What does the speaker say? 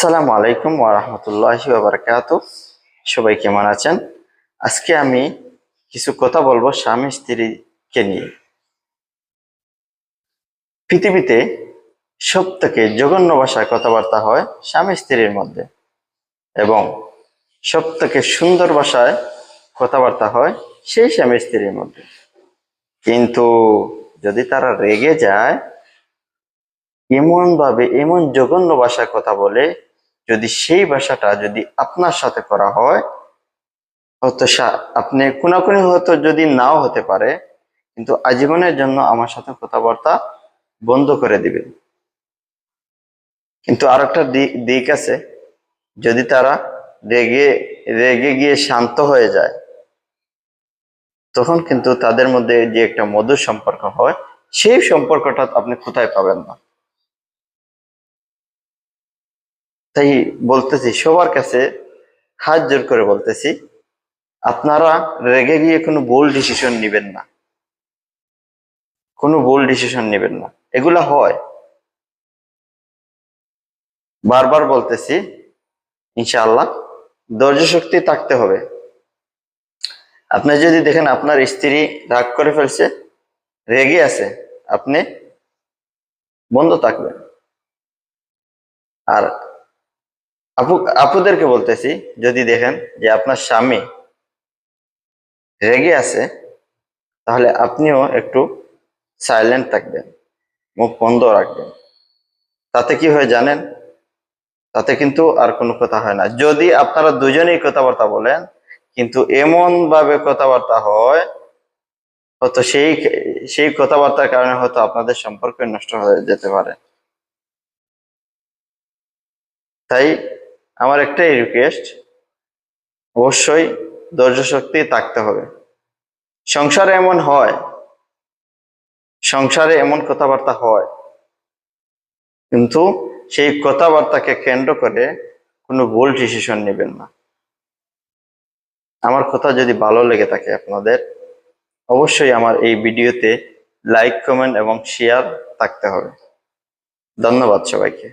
আসসালামু আলাইকুম ওয়া রাহমাতুল্লাহি ওয়া বারাকাতুহু। সবাই কেমন আছেন? আজকে আমি কিছু কথা বলবো স্বামী স্ত্রীকে নিয়ে। পৃথিবীতে সবথেকে জঘন্য ভাষায় কথাবার্তা হয় স্বামী স্ত্রীর মধ্যে, এবং সবথেকে সুন্দর ভাষায় কথাবার্তা হয় সেই স্বামী স্ত্রীর মধ্যে। কিন্তু যদি তারা রেগে যায়, এমন ভাবে এমন জঘন্য ভাষায় কথা বলে, যদি সেই ভাষাটা যদি আপনার সাথে করা হয়, হয়তো আপনি কোনাকুনি হয়তো যদি নাও হতে পারে, কিন্তু আজীবনের জন্য আমার সাথে কথাবার্তা বন্ধ করে দিবেন। কিন্তু আরেকটা দিক আছে, যদি তারা রেগে রেগে গিয়ে শান্ত হয়ে যায়, তখন কিন্তু তাদের মধ্যে যে একটা মধুর সম্পর্ক হয়, সেই সম্পর্কটা আপনি কোথায় পাবেন না। তাই বলতেছি, সবার কাছে হাত জোর করে বলতেছি, আপনারা রেগে গিয়ে কোনো ভুল ডিসিশন নেবেন না, কোনো ভুল ডিসিশন নেবেন না। এগুলা হয়, বারবার বলতেছি। ইনশাআল্লাহ ধৈর্য শক্তি থাকতে হবে। আপনি যদি দেখেন আপনার স্ত্রী রাগ করে ফেলছে, রেগে আছে, আপনি বন্ধ থাকবেন। আর আপুদেরকে বলতেছি, যদি দেখেন যে আপনার স্বামী রেগে আছে, তাহলে আপনিও একটু সাইলেন্ট থাকবেন, মুখ বন্ধ রাখবেন। তাতে কি হয় জানেন? তাতে কিন্তু আর কোনো কথা হয় না। যদি আপনারা দুজনেই কথাবার্তা বলেন, কিন্তু এমন ভাবে কথাবার্তা হয়, হয়তো সেই সেই কথাবার্তার কারণে হয়তো আপনাদের সম্পর্ক নষ্ট হয়ে যেতে পারে। তাই আমার একটাই রিকোয়েস্ট, অবশ্যই ধৈর্য শক্তি থাকতে হবে। সংসারে এমন হয়, সংসারে এমন কথাবার্তা হয়, কিন্তু সেই কথাবার্তাকে কেন্দ্র করে কোনো ভুল ডিসিশন নেবেন না। আমার কথা যদি ভালো লেগে থাকে আপনাদের, অবশ্যই আমার এই ভিডিওতে লাইক, কমেন্ট এবং শেয়ার থাকতে হবে। ধন্যবাদ সবাইকে।